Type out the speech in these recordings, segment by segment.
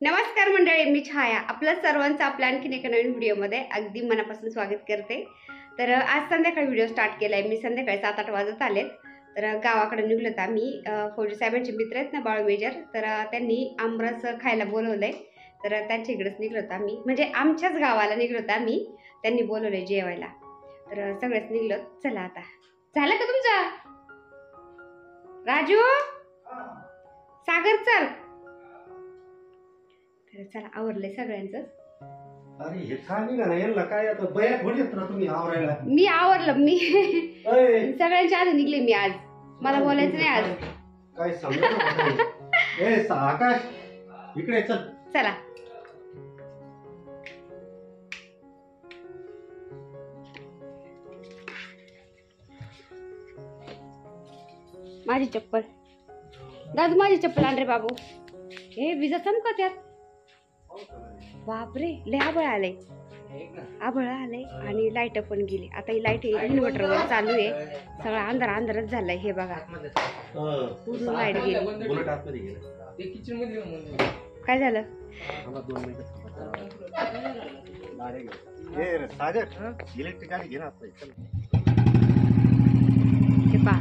नमस्कार मंडळी, मी छाया आपलं सर्वांचं आपल्या आणखीन एका नवीन व्हिडिओमध्ये अगदी मनापासून स्वागत करते। तर आज संध्याकाळी व्हिडिओ स्टार्ट केलाय मी। संध्याकाळी 7-8 वाजत आलेत। तर गावाकडे निघलोत आम्ही। फौजी साहेबांचे मित्र आहेत ना बाळू मेजर, तर त्यांनी आमरस खायला बोलवलंय। तर त्यांच्या इकडेच निघलोत आम्ही, म्हणजे आमच्याच गावाला निघलोत आम्ही। त्यांनी बोलवलंय जेवायला, तर सगळेच निघलोत। चला आता झालं का तुमचं राजू सागर चल। चला आवरलंय सगळ्यांचं। अरे हे काय निघाला यांना काय आता बया थोडी येत ना तुम्ही आवरायला। मी आवरलं मी सगळ्यांच्या आधी निघले मी आज। मला बोलायचं नाही आज काय समजत ए आकाश इकडे चल। चला माझी चप्पल दादू, माझी चप्पल आण रे बाबू। हे विजा चमकत यात। बापरे लय आभळ आलंय, आभळ आलंय आणि लाईट पण गेली। आता ही लाईट इन्व्हर्टरवर चालू आहे। सगळा अंधार अंधारच झालाय। हे बघा पूर्ण लाईट गेली। काय झालं? इलेक्ट्रिक गाडी घे ना। हे पहा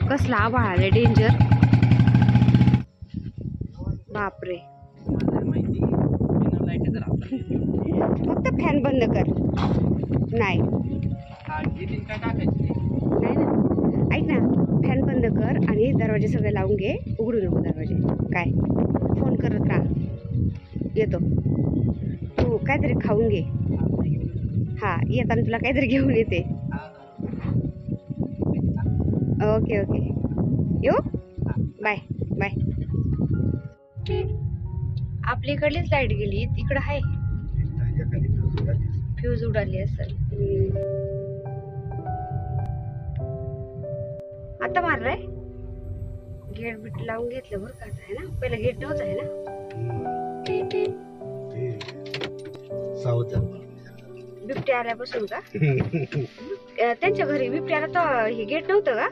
कसला आभाळ आलंय, डेंजर। बापरे फक्त फॅन बंद कर। नाही नाही ना, ऐक ना, फॅन बंद कर आणि दरवाजे सगळे लावून घे। उघडू नको दरवाजे। काय फोन करत राहा, येतो। तू काहीतरी खाऊन घे। हा येताना तुला काहीतरी घेऊन येते। ओके ओके येऊ, बाय बाय। आपल्या इकडलीच लाईट गेली, तिकडं आहे फ्यूज उडाली असेल। आता मारलाय गेट बीट लावून घेतलं बरं का आता, आहे ना? पहिला गेट नव्हतं आहे ना? बिबट्या आल्यापासून का? त्यांच्या घरी बिबट्या आला तर हे गेट नव्हतं का?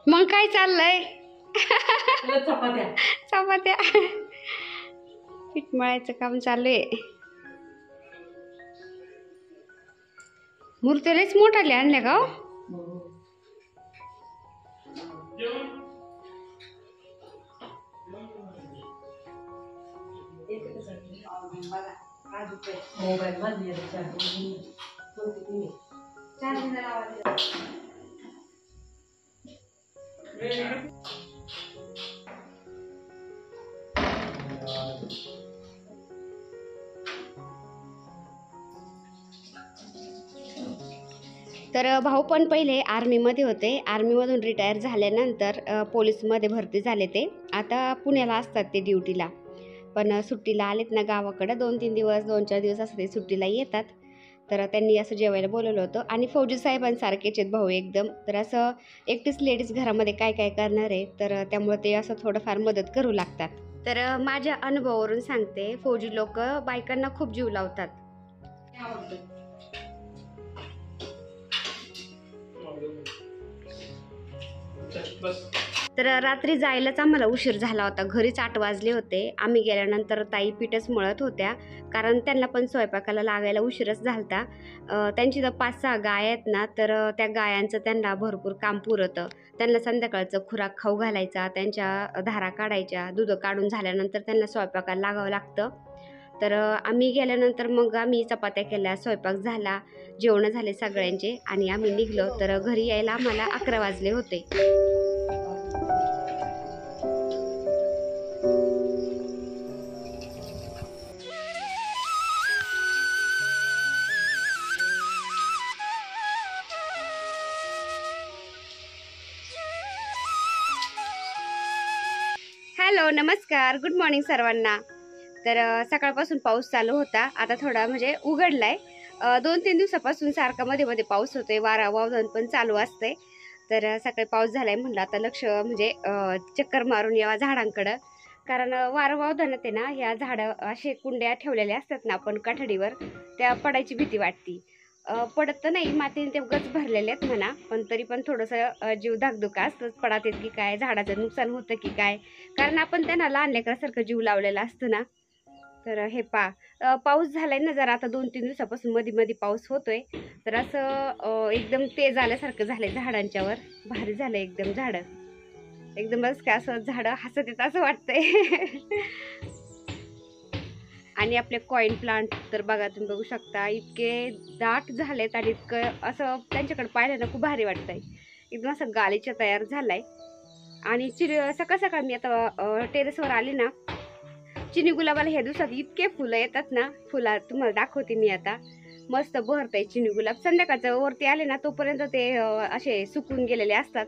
मग काय चाललंय? चपात्या पीठ मळायचं काम चालू आहे। मूर्तीलाच मोठाले आणल्या का? तर भाऊ पण पहिले आर्मीमध्ये होते। आर्मीमधून रिटायर झाल्यानंतर पोलीसमध्ये भरती झाले। ते आता पुण्याला असतात ते ड्युटीला, पण सुट्टीला आलेत ना गावाकडं। 2-3 दिवस 2-4 दिवस असं ते सुट्टीला येतात। तर त्यांनी असं जेवायला बोलवलं होतं। आणि फौजी साहेबांसारखेच आहेत भाऊ एकदम। तर असं एकटीच लेडीज घरामध्ये काय काय करणार आहे, तर त्यामुळे ते असं थोडंफार मदत करू लागतात। तर माझ्या अनुभवावरून सांगते, फौजी लोक बायकांना खूप जीव लावतात। तर रात्री जायलाच आम्हाला उशीर झाला होता। घरीच 8 वाजले होते। आम्ही गेल्यानंतर ताई पीठच मळत होत्या, कारण त्यांना पण स्वयंपाकाला लागायला उशीरच झालता। त्यांची तर 5-6 गाय आहेत ना, तर त्या गायांचं त्यांना भरपूर काम पुरतं। त्यांना संध्याकाळचं खुराक खाऊ घालायचा, त्यांच्या धारा काढायच्या, दूध काढून झाल्यानंतर त्यांना स्वयंपाकाला लागावं लागतं। तर आम्ही गेल्यानंतर मग आम्ही चपात्या केल्या, स्वयंपाक झाला, जेवण झाले सगळ्यांचे आणि आम्ही निघलो। तर घरी यायला आम्हाला 11 वाजले होते। हॅलो नमस्कार गुड मॉर्निंग सर्वांना. तर सकाळपासून पाऊस चालू होता, आता थोडा म्हणजे उघडलाय. 2-3 दिवसापासून सारखा मध्ये मध्ये पाऊस होतोय, वारा वावदान पण चालू असते. तर सकाळी पाऊस झालाय, म्हणलं आता लक्ष म्हणजे चक्कर मारून यावा झाडांकडं. कारण वारा वावदानात आहे ना, ह्या झाडं असे कुंड्या ठेवलेल्या असतात ना आपण काठडीवर, त्या पडायची भीती वाटती. पडत तर नाही, मातीने ते गच भरलेले आहेत म्हणा, पण तरी पण थोडंसं जीव धाकधुका असतंच. पडात येत की काय, झाडाचं नुकसान होतं की काय, कारण आपण त्यांना लहान लेकरासारखं जीव लावलेला असतो ना. तर हे पाऊस झालाय ना जरा, आता 2-3 दिवसापासून मध्ये मध्ये पाऊस होतोय. तर असं एकदम तेज आल्यासारखं झालंय झाडांच्यावर. भारी झालंय एकदम, झाडं एकदमच काय असं झाडं हसत येत असं वाटतंय. आणि आपले कॉईन प्लांट तर बघा, तुम्ही बघू शकता इतके दाट झालेत आणि इतकं असं त्यांच्याकडे पाहिलं ना खूप भारी वाटतंय. एकदम असं गालीचा तयार झालाय. आणि सकाळ सकाळ मी आता टेरेसवर आली ना, चिनी गुलाबाला ह्या दिवसात इतके फुलं येतात ना, फुला तुम्हाला दाखवते मी आता. मस्त बहरतंय चिनी गुलाब. संध्याकाळचं वरती आले ना तोपर्यंत ते असे सुकून गेलेले असतात,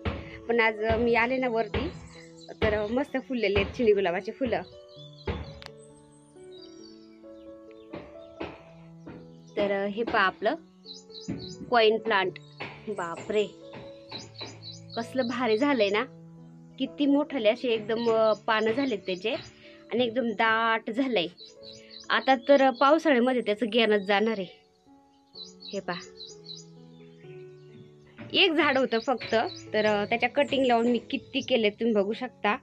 पण आज मी आले ना वरती तर मस्त फुललेले आहेत चिनी गुलाबाचे फुलं. तर हे आपलं कॉईन प्लांट, बापरे कसलं भारी झालंय ना. किती मोठले असे एकदम पानं झालेत त्याचे, आणि एकदम दाट झालंय. आता तर पावसाळ्यामध्ये त्याचं ज्ञानच जाणार आहे. हे एक झाड होतं फक्त, तर त्याच्या कटिंग लावून मी किती केले तुम्ही बघू शकता.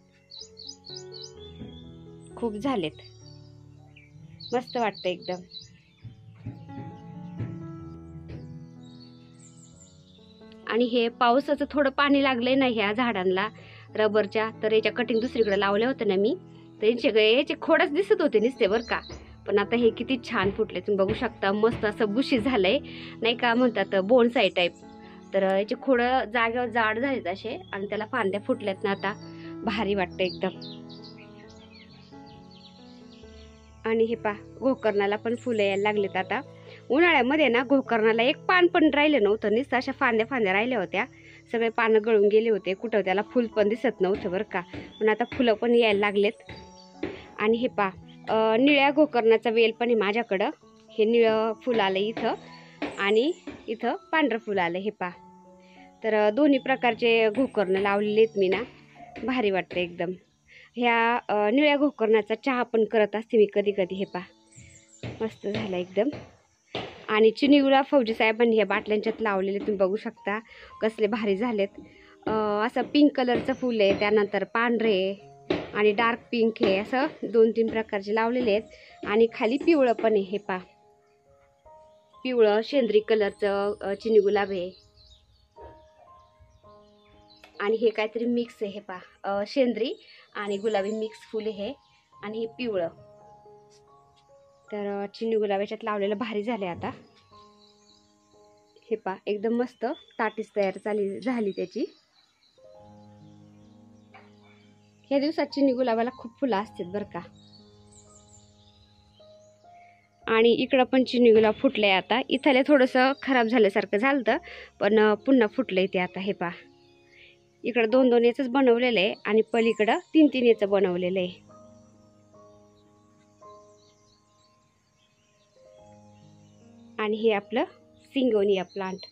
खूप झालेत, मस्त वाटतं एकदम. आणि हे पावसाचं थोडं पाणी लागलंय ना ह्या झाडांना रबरच्या, तर याच्या कटिंग दुसरीकडे लावल्या होत्या ना मी, तर याचे खोडच दिसत होते नुसते बरं का. पण आता हे किती छान फुटले तुम्ही बघू शकता. मस्त असं बुशी झालंय, नाही का म्हणतात बोनसाई टाईप. तर याचे खोड जागेवर जाड झालेत असे, आणि त्याला फांद्या फुटल्यात ना, आता भारी वाटतं एकदम. आणि हे गोकर्णाला पण फुलं यायला लागलेत आता. उन्हाळ्यामध्ये ना गोकर्णाला एक पान पण राहिलं नव्हतं, नुसतं अशा फांद्या फांद्या राहिल्या होत्या. सगळे पानं गळून गेले होते, कुठं त्याला फुल पण दिसत नव्हतं बरं का. पण आता फुलं पण यायला लागलेत. आणि हे निळ्या गोकर्णाचा वेल पण आहे माझ्याकडं. हे निळं फुल आलं इथं, आणि इथं पांढरं फुल आलं. हे तर दोन्ही प्रकारचे गोकर्ण लावलेले आहेत मी ना, भारी वाटतं एकदम. ह्या निळ्या गोकर्णाचा चहा पण करत असते मी कधी कधी. हे मस्त झालं एकदम. आणि चिनी गुलाब फौजी साहेबांनी ह्या बाटल्यांच्यात लावलेले तुम्ही बघू शकता, कसले भारी झालेत. असं पिंक कलरचं फुल आहे, त्यानंतर पांढरे आणि डार्क पिंक आहे, असं 2-3 प्रकारचे लावलेले आहेत. आणि खाली पिवळं पण आहे. हे पिवळं शेंद्री कलरचं चिनी गुलाब आहे, आणि हे काहीतरी मिक्स आहे. हे शेंद्री आणि गुलाबी मिक्स फुल आहे, आणि हे पिवळं. तर चिनी गुलाब याच्यात लावलेलं भारी झाले आता. हे एकदम मस्त ताटीस तयार झाली त्याची. ह्या दिवसात चिनी गुलाबाला खूप फुलं असतात बरं का. आणि इकडं पण चिनी गुलाब फुटलंय आता. इथले थोडंसं खराब झाल्यासारखं झालं, पण पुन्हा फुटलंय ते आता. हे इकडं 2-2 याचंच बनवलेलं आहे, आणि पलीकडं 3-3 याचं बनवलेलं आहे. आणि हे आपलं सिंगोनिया प्लांट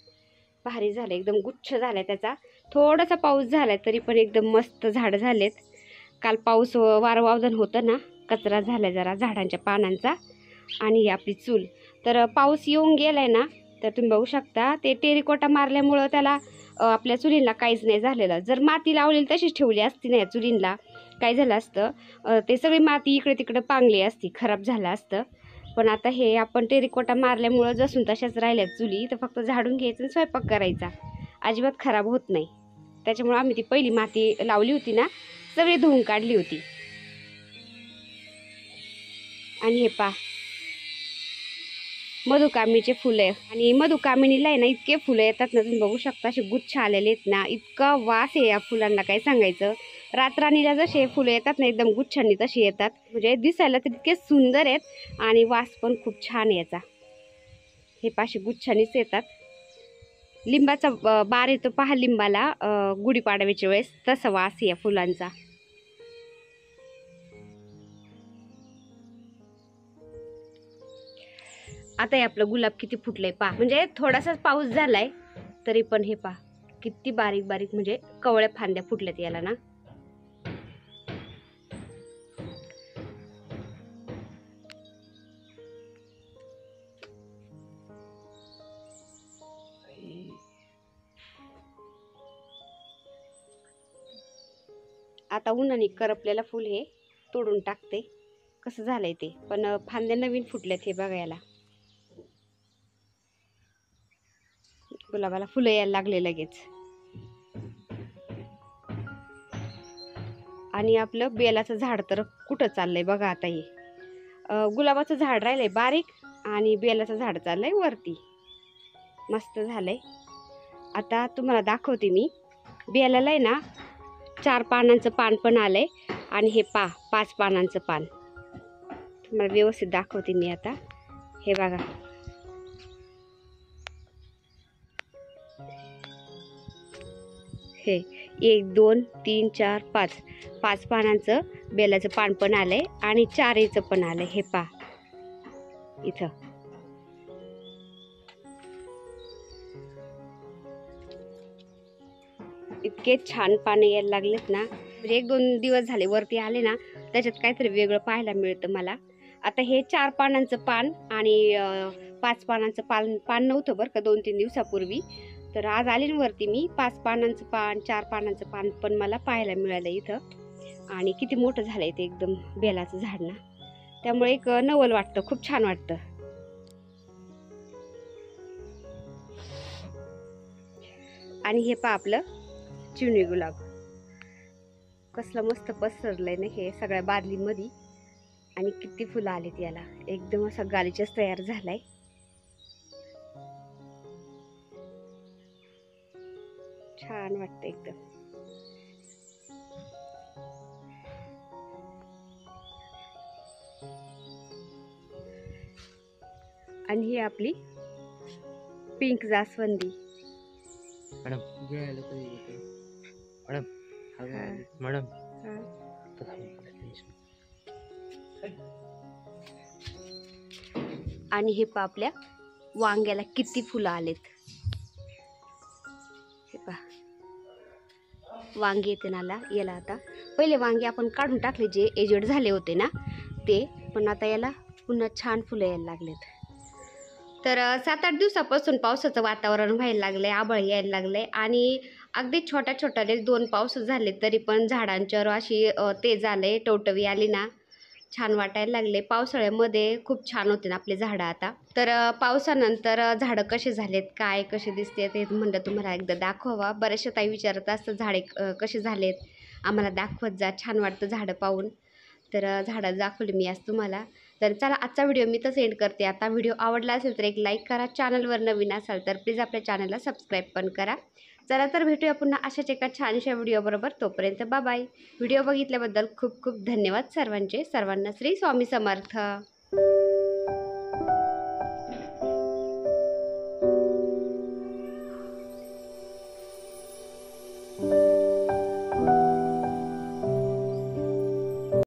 भारी झालं एकदम, गुच्छ झालाय त्याचा. थोडासा पाऊस झालाय तरी पण एकदम मस्त झाड झालेत. काल पाऊस वारं वावदान होतं ना, कचरा झालाय जरा झाडांच्या पानांचा. आणि ही आपली चूल, तर पाऊस येऊन गेलाय ना, तर तुम्ही बघू शकता ते टेरिकोटा मारल्यामुळं त्याला आपल्या चुलींना काहीच नाही झालेलं. जर माती लावलेली तशीच ठेवली असती ना या चुलींना, काय झालं असतं, ते सगळी माती इकडे तिकडे पांगली असती, खराब झालं असतं. पण आता हे आपण टेरिकोटा मारल्यामुळं जसून तशाच राहिल्यात चुली, तर फक्त झाडून घ्यायचं आणि स्वयंपाक करायचा, अजिबात खराब होत नाही. त्याच्यामुळे आम्ही ती पहिली माती लावली होती ना, सगळी धुवून काढली होती. आणि हे मधुकामिनीचे फुलं आहे, आणि मधुकामिनीला आहे ना इतके फुलं येतात ना, तुम्ही बघू शकता, असे गुच्छ आलेले आहेत ना. इतका वास आहे या फुलांना काय सांगायचं. रातराणीला जसे फुलं येतात ना एकदम गुच्छांनी, तशी येतात. म्हणजे दिसायला तर इतके सुंदर आहेत, आणि वास पण खूप छान याचा. हे पाशी गुच्छांनीच येतात. लिंबाचा बार येतो पहा लिंबाला गुढीपाडव्याच्या वेळेस, तसा वास या फुलांचा. आता हे आपलं गुलाब किती फुटलंय पा, म्हणजे थोडासाच पाऊस झालाय तरी पण हे पा किती बारीक बारीक म्हणजे कवळ्या फांद्या फुटल्यात याला ना. आता उन्हाने करपलेलं फुल हे तोडून टाकते. कसं झालंय ते, पण फांद्या नवीन फुटल्यात हे बघा. याला गुलाबाला फुलं यायला लागले लगेच. आणि आपलं बेलाचं झाड तर कुठं चाललंय बघा. आता हे गुलाबाचं झाड राहिलंय बारीक आणि बेलाचं झाड चाललंय वरती. मस्त झालंय. आता तुम्हाला दाखवते मी. बेलाला आहे ना 4 पानांचं पान पण आलंय आणि हे 5 पानांचं पान तुम्हाला व्यवस्थित दाखवते मी आता. हे बघा, हे 1 2 3 4 5 पानांचं बेलाचं पान पण आलंय आणि 4 पण आलंय. हे इथं इतके छान पाने यायला लागलेत ना. म्हणजे 1-2 दिवस झाले वरती आले ना, त्याच्यात काहीतरी वेगळं पाहायला मिळतं मला. आता हे 4 पानांचं पान आणि 5 पानांचं पान नव्हतं बरं का 2-3 दिवसापूर्वी. तर आज आले ना वरती मी. 5 पानांचं पान 4 पानांचं पान पण मला पाहायला मिळालं इथं. आणि किती मोठं झालंय ते एकदम बेलाचं झाड ना. त्यामुळे एक नवल वाटतं, खूप छान वाटतं. आणि हे आपलं चिवणी गुलाब कसलं मस्त पसरलंय ना हे सगळ्या बादलीमध्ये. आणि किती फुलं आलीत याला. एकदम असा गालीचाच तयार झालाय. छान वाटतं एकदम. आणि ही आपली पिंक जास्वंदी. मॅडम मॅडम आणि हे आपल्या वांग्याला किती फुलं आलेत. हे वांगे येते ना याला. आता पहिले वांगे आपण काढून टाकले जे एजेड झाले होते ना ते, पण आता याला पुन्हा छान फुलं यायला लागलेत. तर 7-8 दिवसापासून पावसाचं वातावरण व्हायला लागलंय, आभाळ यायला लागलंय आणि अगदी छोट्या छोट्याले 2 पाऊस झाले तरी पण झाडांच्यावर अशी ते झाले टवटवी आली ना. छान वाटायला लागले. पावसाळ्यामध्ये खूप छान होते ना आपले झाडं आता. तर पावसानंतर झाडं कसे झालेत, काय कसे दिसते ते म्हणलं तुम्हाला एकदा दाखवा. बऱ्याचशा ताई विचारत असतं झाडे कसे झालेत, आम्हाला दाखवत जा. छान वाटतं झाडं पाहून. तर झाडं दाखवली मी आज तुम्हाला. तर चला आजचा व्हिडिओ मी तर एंड करते. आता व्हिडिओ आवडला असेल तर एक लाईक करा. चॅनलवर नवीन असाल तर प्लीज आपल्या चॅनलला सबस्क्राईब पण करा. चला तर भेटूया पुन्हा अशाच एका छानशा व्हिडिओबरोबर. तोपर्यंत बाय. व्हिडिओ बघितल्याबद्दल खूप खूप धन्यवाद सर्वांचे. सर्वांना श्री स्वामी समर्थ.